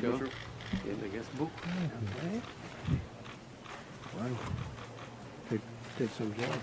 Go in the guest book. Okay. Wow. They did some job.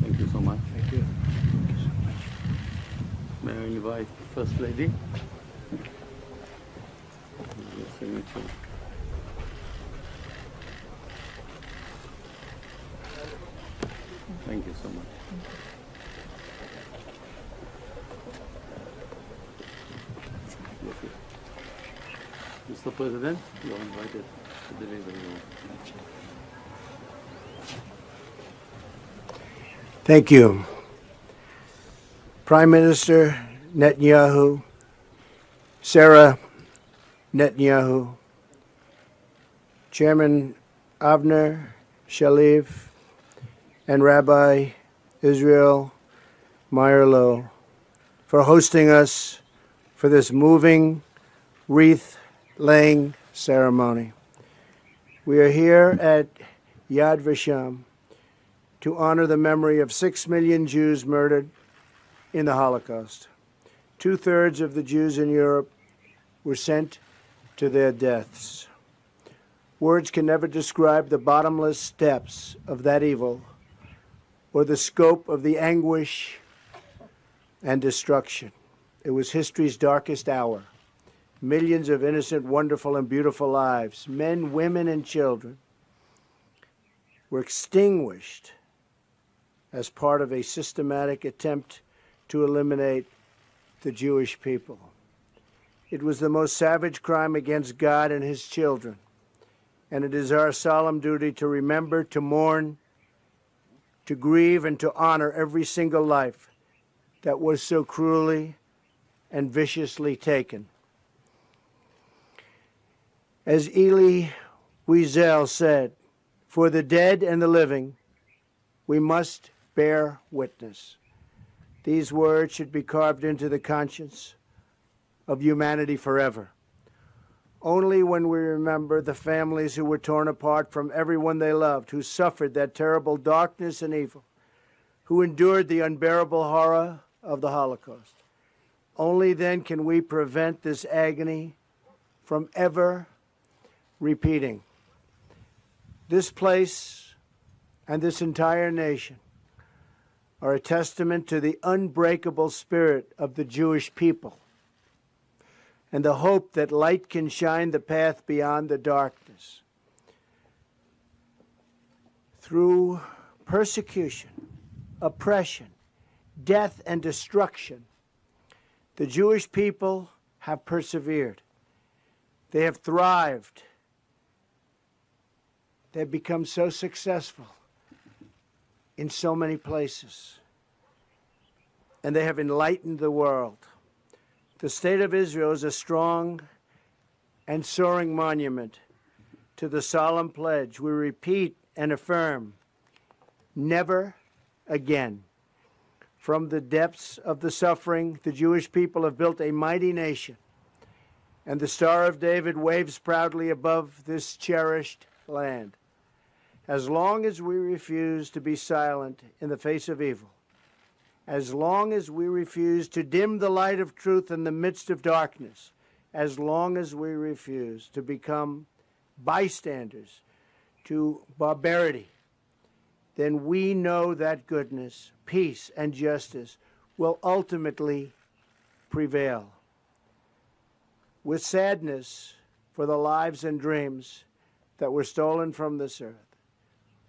Thank you so much. Thank you. Thank you so much. May I invite First Lady? Your signature. Thank you so much. Mr. President, you are invited to deliver your Thank you. Prime Minister Netanyahu, Sarah Netanyahu, Chairman Avner Shalev, and Rabbi Israel Meyerlo for hosting us for this moving wreath-laying ceremony. We are here at Yad Vashem to honor the memory of 6 million Jews murdered in the Holocaust. 2/3 of the Jews in Europe were sent to their deaths. Words can never describe the bottomless depths of that evil or the scope of the anguish and destruction. It was history's darkest hour. Millions of innocent, wonderful, and beautiful lives, men, women, and children, were extinguished as part of a systematic attempt to eliminate the Jewish people. It was the most savage crime against God and his children, and it is our solemn duty to remember, to mourn, to grieve, and to honor every single life that was so cruelly and viciously taken. As Elie Wiesel said, for the dead and the living, we must bear witness. These words should be carved into the conscience of humanity forever. Only when we remember the families who were torn apart from everyone they loved, who suffered that terrible darkness and evil, who endured the unbearable horror of the Holocaust, only then can we prevent this agony from ever repeating. This place and this entire nation are a testament to the unbreakable spirit of the Jewish people and the hope that light can shine the path beyond the darkness. Through persecution, oppression, death, and destruction, the Jewish people have persevered. They have thrived. They've become so successful in so many places, and they have enlightened the world. The State of Israel is a strong and soaring monument to the solemn pledge we repeat and affirm, never again. From the depths of the suffering, the Jewish people have built a mighty nation, and the Star of David waves proudly above this cherished land. As long as we refuse to be silent in the face of evil as long as we refuse to dim the light of truth in the midst of darkness, as long as we refuse to become bystanders to barbarity, then we know that goodness, peace, and justice will ultimately prevail. With sadness for the lives and dreams that were stolen from this earth,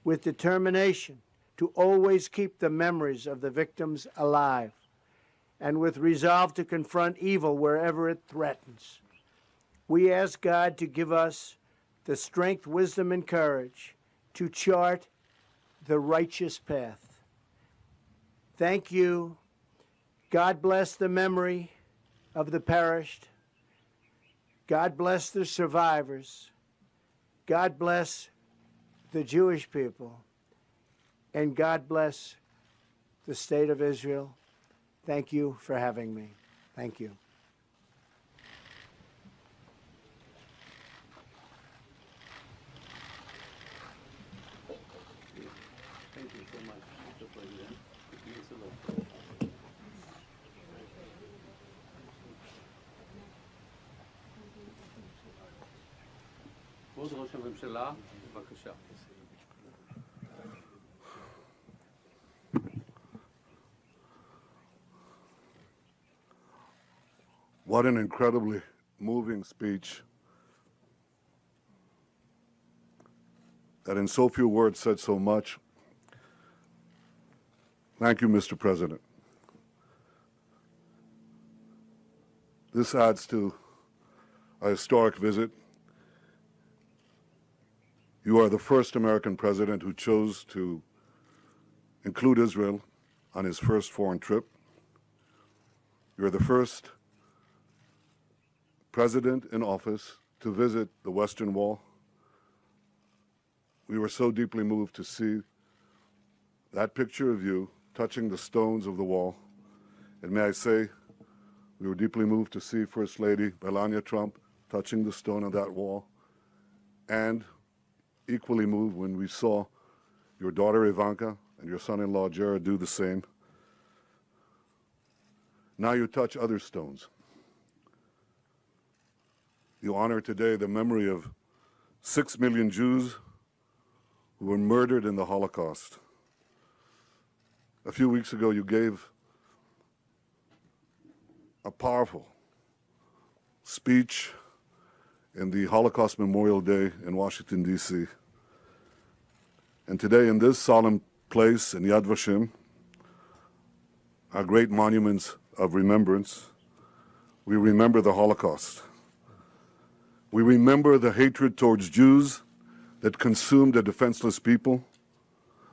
with determination to always keep the memories of the victims alive, and with resolve to confront evil wherever it threatens, we ask God to give us the strength, wisdom, and courage to chart the righteous path. Thank you. God bless the memory of the perished. God bless the survivors. God bless the Jewish people. And God bless the state of Israel. Thank you for having me. Thank you. Thank you so much, Mr. President. It means a lot. כבוד ראש הממשלה, בבקשה. What an incredibly moving speech that in so few words said so much. Thank you, Mr. President. This adds to a historic visit. You are the first American president who chose to include Israel on his first foreign trip. You're the first president in office to visit the Western Wall. We were so deeply moved to see that picture of you touching the stones of the wall. And may I say, we were deeply moved to see First Lady Melania Trump touching the stone of that wall, and equally moved when we saw your daughter Ivanka and your son-in-law Jared do the same. Now you touch other stones. You honor today the memory of 6 million Jews who were murdered in the Holocaust. A few weeks ago, you gave a powerful speech in the Holocaust Memorial Day in Washington, D.C. And today, in this solemn place in Yad Vashem, our great monuments of remembrance, we remember the Holocaust. We remember the hatred towards Jews that consumed a defenseless people.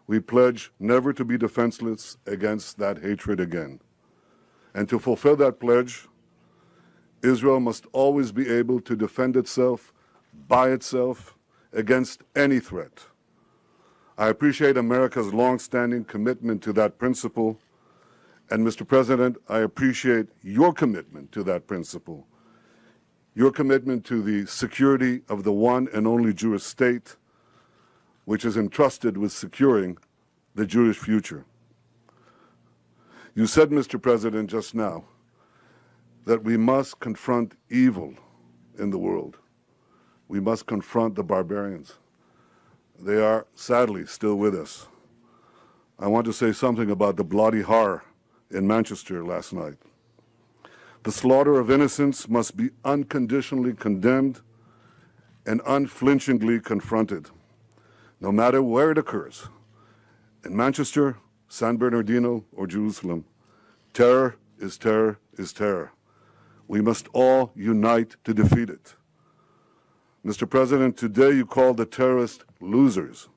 We pledge never to be defenseless against that hatred again. And to fulfill that pledge, Israel must always be able to defend itself by itself against any threat. I appreciate America's long-standing commitment to that principle. And Mr. President, I appreciate your commitment to that principle. Your commitment to the security of the one and only Jewish state, which is entrusted with securing the Jewish future. You said, Mr. President, just now, that we must confront evil in the world. We must confront the barbarians. They are, sadly, still with us. I want to say something about the bloody horror in Manchester last night. The slaughter of innocents must be unconditionally condemned and unflinchingly confronted, no matter where it occurs. In Manchester, San Bernardino, or Jerusalem, terror is terror is terror. We must all unite to defeat it. Mr. President, today you call the terrorists losers.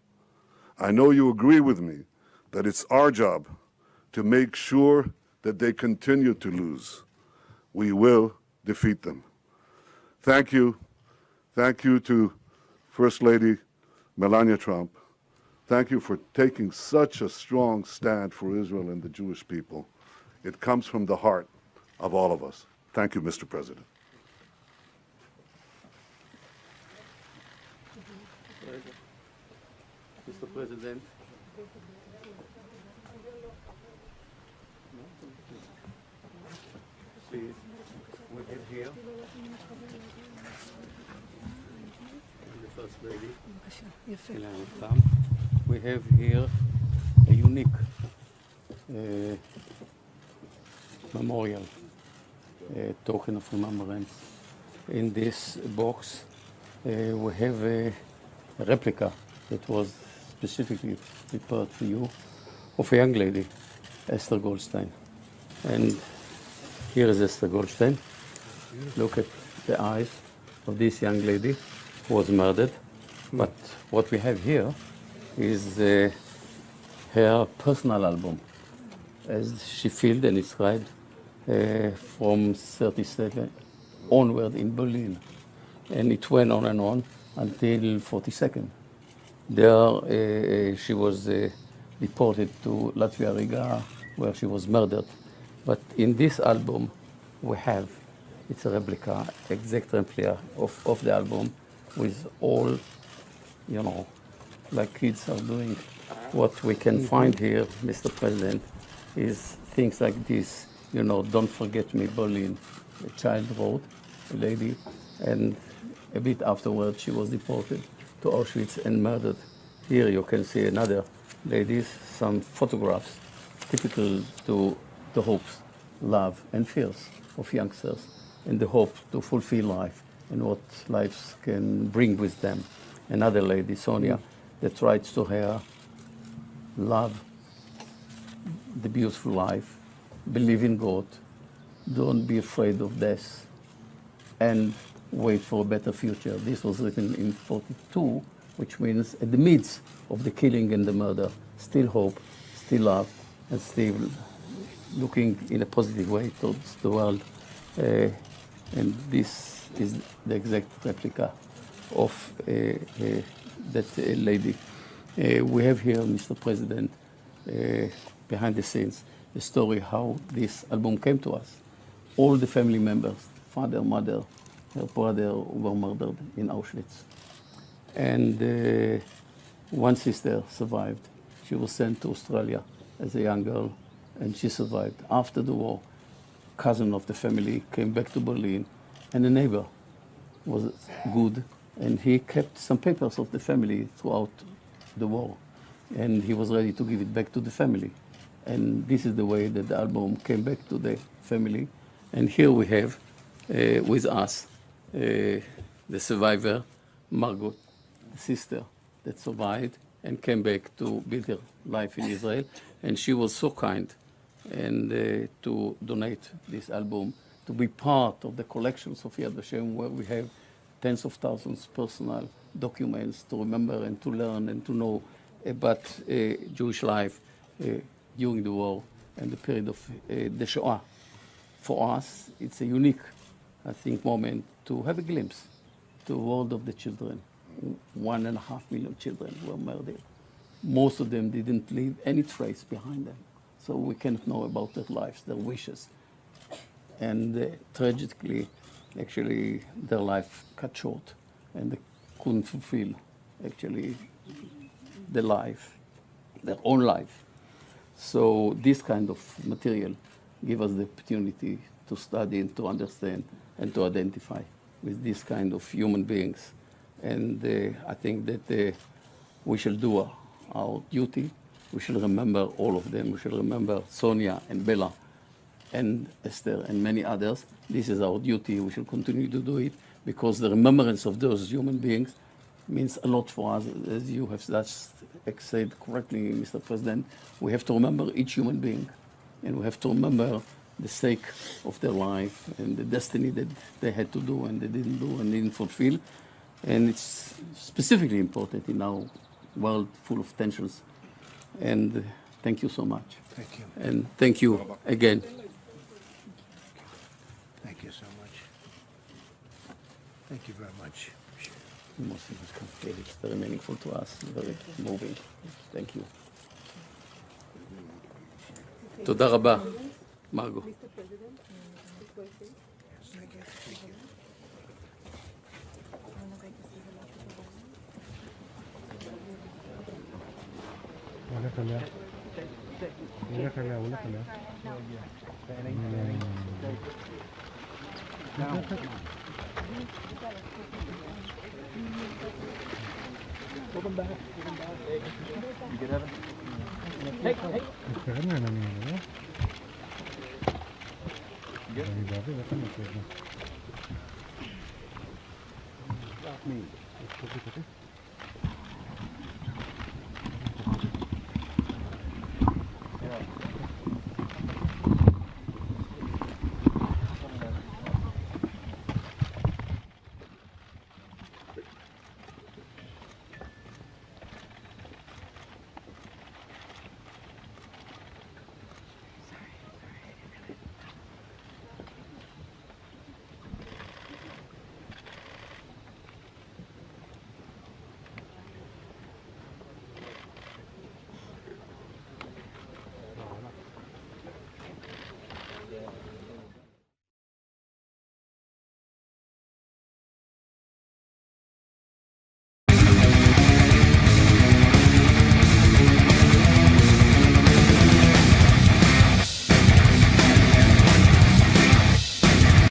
I know you agree with me that it's our job to make sure that they continue to lose. We will defeat them. Thank you. Thank you to First Lady Melania Trump. Thank you for taking such a strong stand for Israel and the Jewish people. It comes from the heart of all of us. Thank you, Mr. President. Mr. President. No? is we have here the first lady. We have here a unique memorial, token of remembrance. In this box, we have a replica that was specifically prepared for you of a young lady, Esther Goldstein. And here is Esther Goldstein. Look at the eyes of this young lady who was murdered. But what we have here is her personal album, as she filled and described from 37 onward in Berlin. And it went on and on until 42nd. There she was deported to Latvia, Riga, where she was murdered. But in this album we have, it's a replica, exact replica of the album with all, you know, like kids are doing. What we can find here, Mr. President, is things like this, you know, don't forget me, Berlin. A child wrote, a lady, and a bit afterwards she was deported to Auschwitz and murdered. Here you can see another lady, some photographs typical to the hopes, love and fears of youngsters and the hope to fulfill life and what lives can bring with them. Another lady, Sonia, that writes to her, love the beautiful life, believe in God, don't be afraid of death, and wait for a better future. This was written in 42, which means at the midst of the killing and the murder, still hope, still love, and still looking in a positive way towards the world. And this is the exact replica of that lady. We have here, Mr. President, behind the scenes, the story how this album came to us. All the family members, father, mother, her brother were murdered in Auschwitz. And one sister survived. She was sent to Australia as a young girl, and she survived. After the war, cousin of the family came back to Berlin, and a neighbor was good, and he kept some papers of the family throughout the war, and he was ready to give it back to the family. And this is the way that the album came back to the family. And here we have with us the survivor, Margot, the sister that survived and came back to build her life in Israel. And she was so kind and to donate this album to be part of the collections of Yad Vashem, where we have tens of thousands personal documents to remember and to learn and to know about Jewish life during the war and the period of the Shoah. For us, it's a unique, I think, moment to have a glimpse to the world of the children. 1.5 million children were murdered. Most of them didn't leave any trace behind them. So we cannot know about their lives, their wishes. And tragically, actually, their life cut short and they couldn't fulfill, actually, the life, their own life. So this kind of material gives us the opportunity to study and to understand and to identify with this kind of human beings. And I think that we shall do our duty. We shall remember all of them. We shall remember Sonia and Bella and Esther and many others. This is our duty. We shall continue to do it because the remembrance of those human beings means a lot for us. As you have just said correctly, Mr. President, we have to remember each human being, and we have to remember the sake of their life and the destiny that they had to do and they didn't do and didn't fulfill. And it's specifically important in our world full of tensions. And thank you so much. Thank you. And thank you again. Thank you so much. Thank you very much. It's very meaningful to us, very moving. Thank you. תודה רבה, מרגו. Thank you. Thank you. הולך עליה. הולך עליה, הולך עליה. מתקרב ממנו ממנו, לא? אני באוויר, איך אני מכיר את זה?